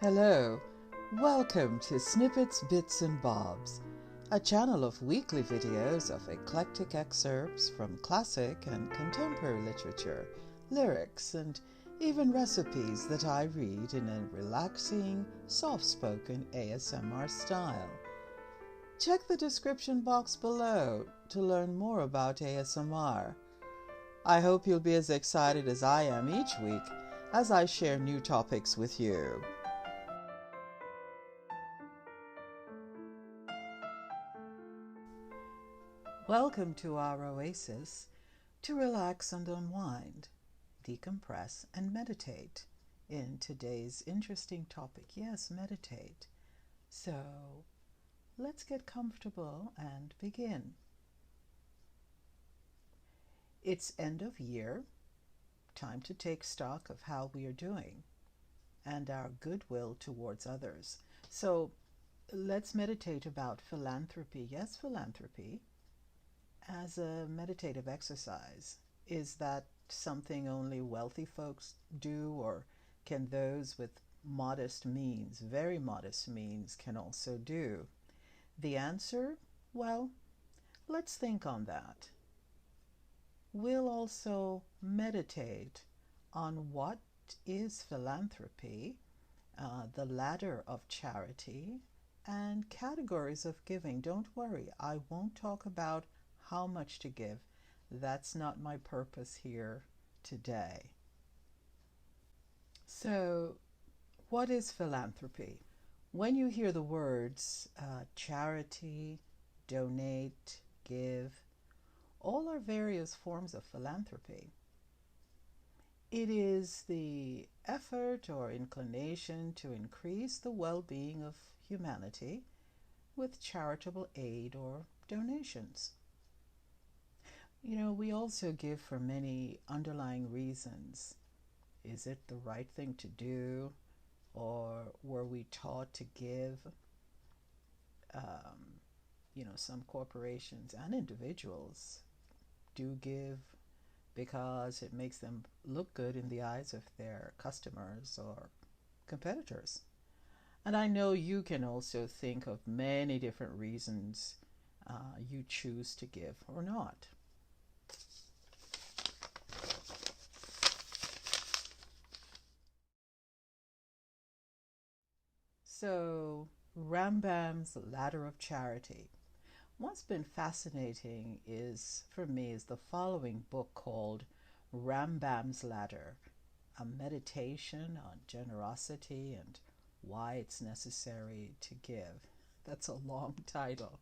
Hello, welcome to Snippets, Bits and Bobs, a channel of weekly videos of eclectic excerpts from classic and contemporary literature, lyrics, and even recipes that I read in a relaxing, soft-spoken A.S.M.R style. Check the description box below to learn more about A.S.M.R. I hope you'll be as excited as I am each week as I share new topics with you. Welcome to our oasis to relax and unwind, decompress and meditate in today's interesting topic. Yes, meditate. So let's get comfortable and begin. It's end of year, time to take stock of how we are doing and our goodwill towards others. So let's meditate about philanthropy. Yes, philanthropy as a meditative exercise. Is that something only wealthy folks do, or can those with modest means, very modest means, can also do? The answer? Well, let's think on that. We'll also meditate on what is philanthropy, the ladder of charity, and categories of giving. Don't worry, I won't talk about how much to give. That's not my purpose here today. So, what is philanthropy? When you hear the words charity, donate, give, all are various forms of philanthropy. It is the effort or inclination to increase the well-being of humanity with charitable aid or donations. You know, we also give for many underlying reasons. Is it the right thing to do? Or were we taught to give? Some corporations and individuals do give because it makes them look good in the eyes of their customers or competitors. And I know you can also think of many different reasons you choose to give or not. So, Rambam's Ladder of Charity. What's been fascinating for me is the following book called Rambam's Ladder, a meditation on generosity and why it's necessary to give. That's a long title.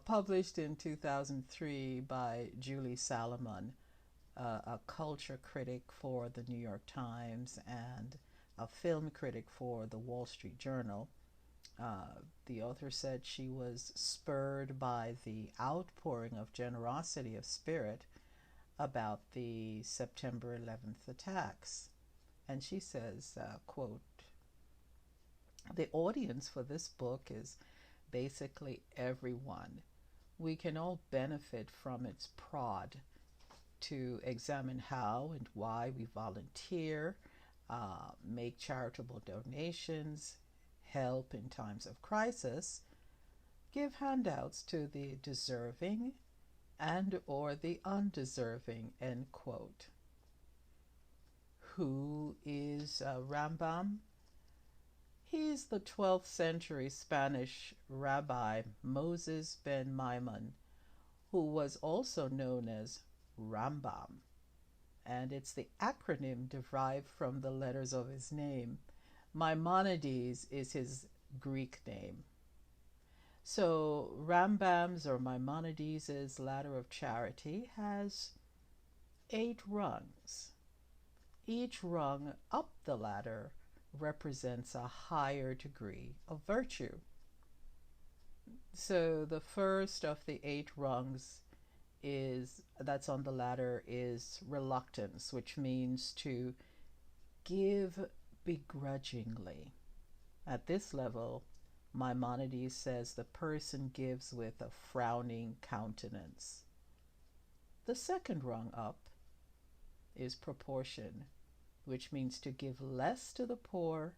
Published in 2003 by Julie Salomon, a culture critic for the New York Times and a film critic for the Wall Street Journal. The author said she was spurred by the outpouring of generosity of spirit about the September 11th attacks. And she says, quote, "The audience for this book is basically everyone. We can all benefit from its prod to examine how and why we volunteer, make charitable donations, help in times of crisis, give handouts to the deserving and or the undeserving," end quote. Who is Rambam? He's the 12th century Spanish rabbi Moses ben Maimon, who was also known as Rambam, and it's the acronym derived from the letters of his name. Maimonides is his Greek name. So Rambam's or Maimonides' Ladder of Charity has 8 rungs. Each rung up the ladder represents a higher degree of virtue. So the first of the 8 rungs that's on the ladder is reluctance, which means to give begrudgingly. At this level, Maimonides says the person gives with a frowning countenance. The second rung up is proportion, which means to give less to the poor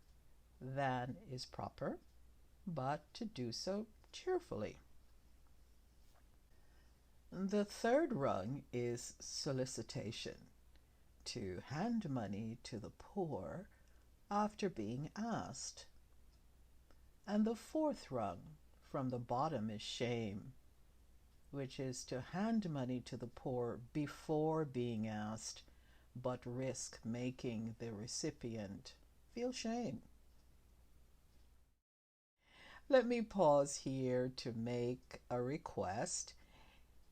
than is proper, but to do so cheerfully. The third rung is solicitation, to hand money to the poor after being asked. And the fourth rung from the bottom is shame, which is to hand money to the poor before being asked, but risk making the recipient feel shame. Let me pause here to make a request.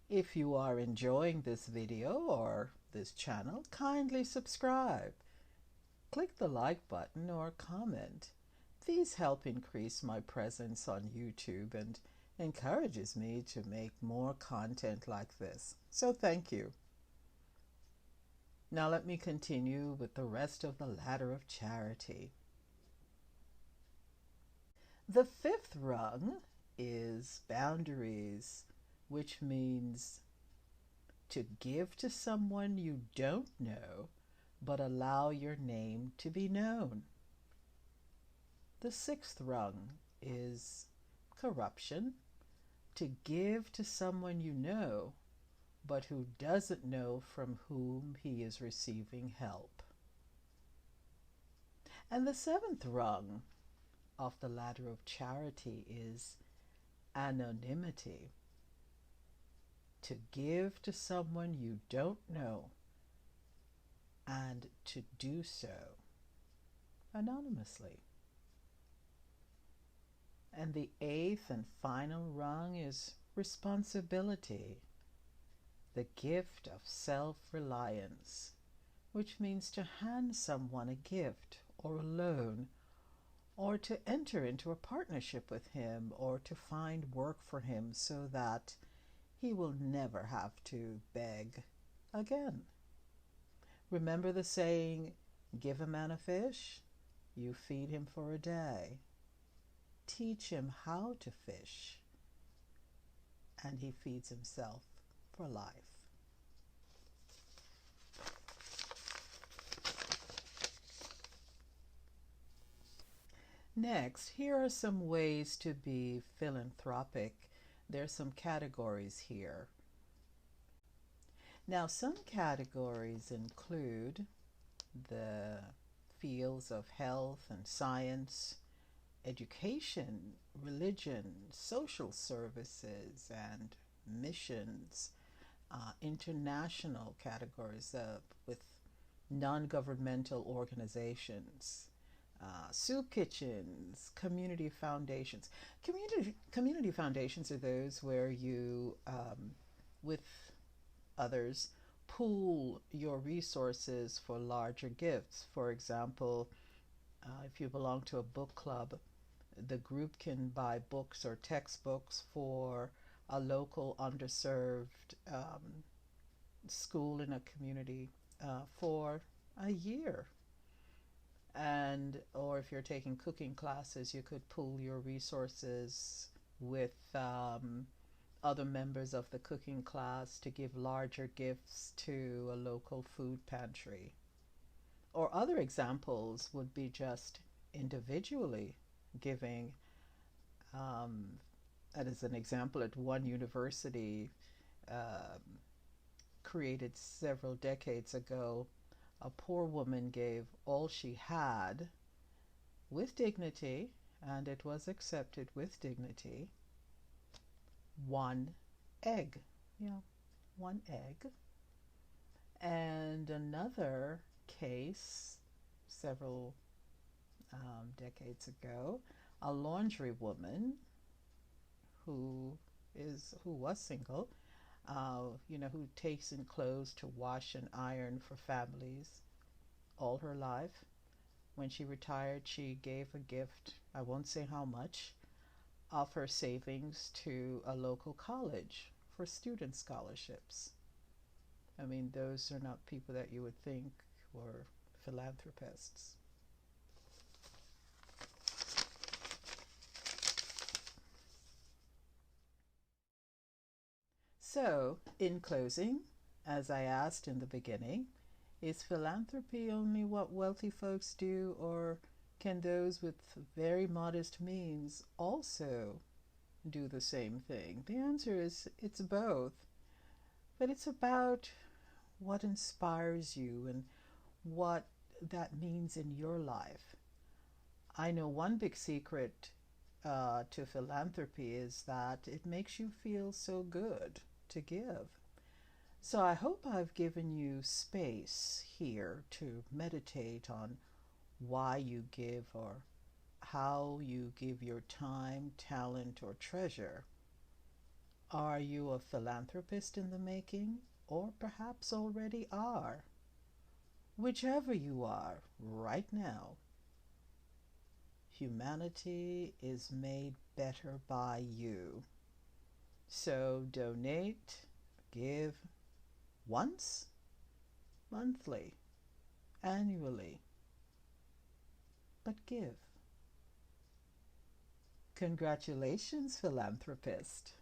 If you are enjoying this video or this channel, kindly subscribe. Click the like button or comment. These help increase my presence on YouTube and encourages me to make more content like this. So thank you. Now let me continue with the rest of the ladder of charity. The fifth rung is boundaries, which means to give to someone you don't know, but allow your name to be known. The sixth rung is corruption, to give to someone you know, but who doesn't know from whom he is receiving help. And the seventh rung of the ladder of charity is anonymity, to give to someone you don't know and to do so anonymously. And the eighth and final rung is responsibility, the gift of self-reliance, which means to hand someone a gift or a loan, or to enter into a partnership with him, or to find work for him so that he will never have to beg again. Remember the saying, give a man a fish, you feed him for a day. Teach him how to fish, and he feeds himself for life. Next, here are some ways to be philanthropic. There's some categories here. Now, some categories include the fields of health and science, education, religion, social services, and missions. International categories with non-governmental organizations, soup kitchens, community foundations. Community foundations are those where you, with others, pool your resources for larger gifts. For example, if you belong to a book club, the group can buy books or textbooks for a local underserved school in a community for a year. And or if you're taking cooking classes, you could pool your resources with other members of the cooking class to give larger gifts to a local food pantry. Or other examples would be just individually giving. And as an example, at one university created several decades ago, a poor woman gave all she had with dignity, and it was accepted with dignity, one egg. Yeah, one egg. And another case, several decades ago, a laundry woman who was single, who takes in clothes to wash and iron for families all her life. When she retired, she gave a gift, I won't say how much, of her savings to a local college for student scholarships. I mean, those are not people that you would think were philanthropists. So, in closing, as I asked in the beginning, is philanthropy only what wealthy folks do, or Can those with very modest means also do the same thing? The answer is it's both, but it's about what inspires you and what that means in your life. I know one big secret to philanthropy is that it makes you feel so good to give. So I hope I've given you space here to meditate on why you give or how you give your time, talent, or treasure. Are you a philanthropist in the making, or perhaps already are? Whichever you are right now, humanity is made better by you. So donate, give once, monthly, annually, but give. Congratulations, philanthropist.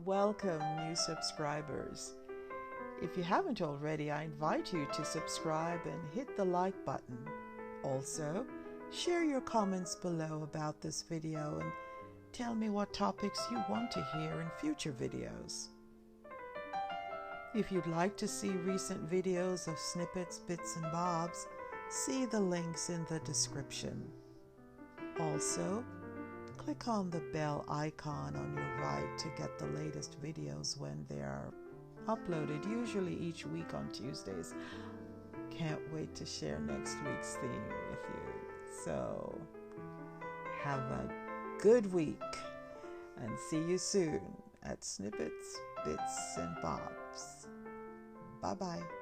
Welcome, new subscribers. If you haven't already, I invite you to subscribe and hit the like button. Also, share your comments below about this video and tell me what topics you want to hear in future videos. If you'd like to see recent videos of snippets, bits, and bobs, see the links in the description. Also, click on the bell icon on your right to get the latest videos when they are uploaded, usually each week on Tuesdays. Can't wait to share next week's theme with you. So, have a good week and see you soon at Snippets, Bits, and Bobs. Bye-bye.